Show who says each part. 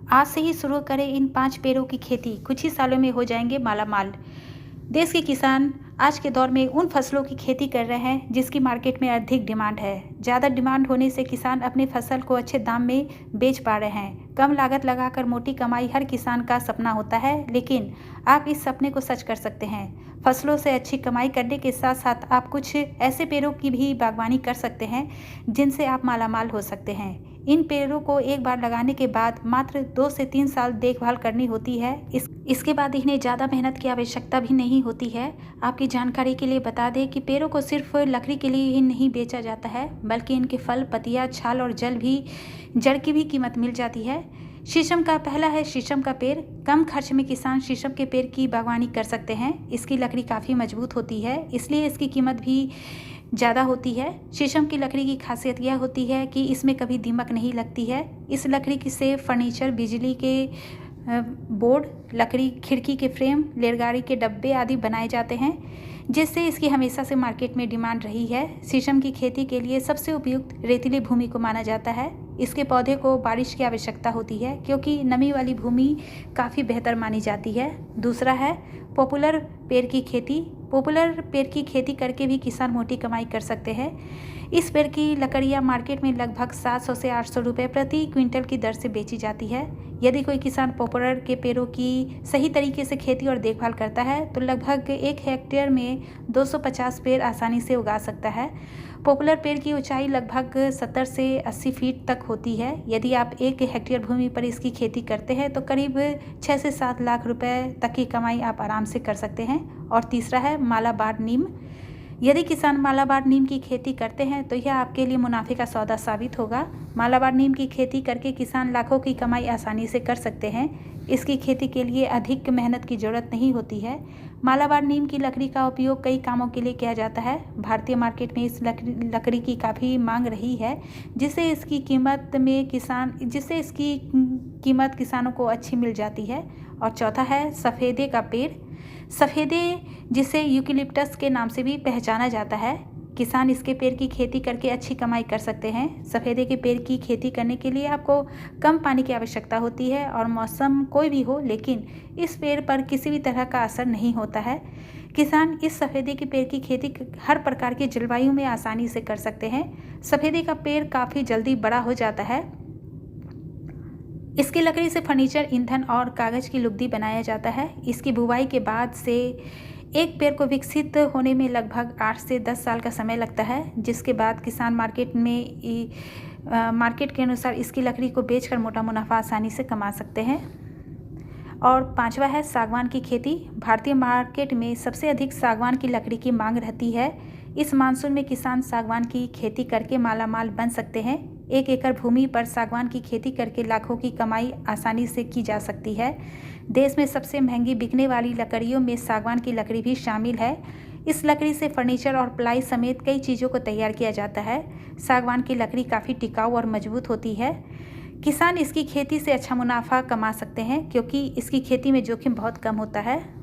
Speaker 1: आज से ही शुरू करें इन 5 पेड़ों की खेती, कुछ ही सालों में हो जाएंगे मालामाल। देश के किसान आज के दौर में उन फसलों की खेती कर रहे हैं जिसकी मार्केट में अधिक डिमांड है। ज़्यादा डिमांड होने से किसान अपने फसल को अच्छे दाम में बेच पा रहे हैं। कम लागत लगाकर मोटी कमाई हर किसान का सपना होता है, लेकिन आप इस सपने को सच कर सकते हैं। फसलों से अच्छी कमाई करने के साथ साथ आप कुछ ऐसे पेड़ों की भी बागवानी कर सकते हैं जिनसे आप मालामाल हो सकते हैं। इन पेड़ों को एक बार लगाने के बाद मात्र 2 से 3 साल देखभाल करनी होती है। इसके बाद इन्हें ज़्यादा मेहनत की आवश्यकता भी नहीं होती है। आपकी जानकारी के लिए बता दें कि पेड़ों को सिर्फ लकड़ी के लिए ही नहीं बेचा जाता है, बल्कि इनके फल, पत्तियाँ, छाल और जड़ की भी कीमत मिल जाती है। शीशम का पहला है शीशम का पेड़। कम खर्च में किसान शीशम के पेड़ की बागवानी कर सकते हैं। इसकी लकड़ी काफ़ी मजबूत होती है, इसलिए इसकी कीमत भी ज़्यादा होती है। शीशम की लकड़ी की खासियत यह होती है कि इसमें कभी दीमक नहीं लगती है। इस लकड़ी से फर्नीचर, बिजली के बोर्ड, लकड़ी खिड़की के फ्रेम, रेलगाड़ी के डब्बे आदि बनाए जाते हैं, जिससे इसकी हमेशा से मार्केट में डिमांड रही है। शीशम की खेती के लिए सबसे उपयुक्त रेतीली भूमि को माना जाता है। इसके पौधे को बारिश की आवश्यकता होती है क्योंकि नमी वाली भूमि काफ़ी बेहतर मानी जाती है। दूसरा है पॉपुलर पेड़ की खेती। पॉपुलर पेड़ की खेती करके भी किसान मोटी कमाई कर सकते हैं। इस पेड़ की लकड़ियाँ मार्केट में लगभग 700 से 800 रुपये प्रति क्विंटल की दर से बेची जाती है। यदि कोई किसान पॉपुलर के पेड़ों की सही तरीके से खेती और देखभाल करता है तो लगभग 1 हेक्टेयर में 250 पेड़ आसानी से उगा सकता है। पॉपुलर पेड़ की ऊंचाई लगभग 70 से 80 फीट तक होती है। यदि आप 1 हेक्टेयर भूमि पर इसकी खेती करते हैं तो करीब 6 से 7 लाख रुपए तक की कमाई आप आराम से कर सकते हैं। और तीसरा है मालाबार नीम। यदि किसान मालाबार नीम की खेती करते हैं तो यह आपके लिए मुनाफे का सौदा साबित होगा। मालाबार नीम की खेती करके किसान लाखों की कमाई आसानी से कर सकते हैं। इसकी खेती के लिए अधिक मेहनत की ज़रूरत नहीं होती है। मालाबार नीम की लकड़ी का उपयोग कई कामों के लिए किया जाता है। भारतीय मार्केट में इस लकड़ी की काफ़ी मांग रही है, जिससे इसकी कीमत किसानों को अच्छी मिल जाती है। और चौथा है सफ़ेदे का पेड़। सफ़ेदे, जिसे यूकेलिप्टस के नाम से भी पहचाना जाता है, किसान इसके पेड़ की खेती करके अच्छी कमाई कर सकते हैं। सफ़ेदे के पेड़ की खेती करने के लिए आपको कम पानी की आवश्यकता होती है और मौसम कोई भी हो, लेकिन इस पेड़ पर किसी भी तरह का असर नहीं होता है। किसान इस सफ़ेदे के पेड़ की खेती हर प्रकार की जलवायु में आसानी से कर सकते हैं। सफ़ेदे का पेड़ काफ़ी जल्दी बड़ा हो जाता है। इसकी लकड़ी से फर्नीचर, ईंधन और कागज़ की लुगदी बनाया जाता है। इसकी बुवाई के बाद से एक पेड़ को विकसित होने में लगभग 8 से 10 साल का समय लगता है, जिसके बाद किसान मार्केट के अनुसार इसकी लकड़ी को बेचकर मोटा मुनाफा आसानी से कमा सकते हैं। और पांचवा है सागवान की खेती। भारतीय मार्केट में सबसे अधिक सागवान की लकड़ी की मांग रहती है। इस मानसून में किसान सागवान की खेती करके मालामाल बन सकते हैं। 1 एकड़ भूमि पर सागवान की खेती करके लाखों की कमाई आसानी से की जा सकती है। देश में सबसे महंगी बिकने वाली लकड़ियों में सागवान की लकड़ी भी शामिल है। इस लकड़ी से फर्नीचर और प्लाई समेत कई चीज़ों को तैयार किया जाता है। सागवान की लकड़ी काफ़ी टिकाऊ और मजबूत होती है। किसान इसकी खेती से अच्छा मुनाफा कमा सकते हैं क्योंकि इसकी खेती में जोखिम बहुत कम होता है।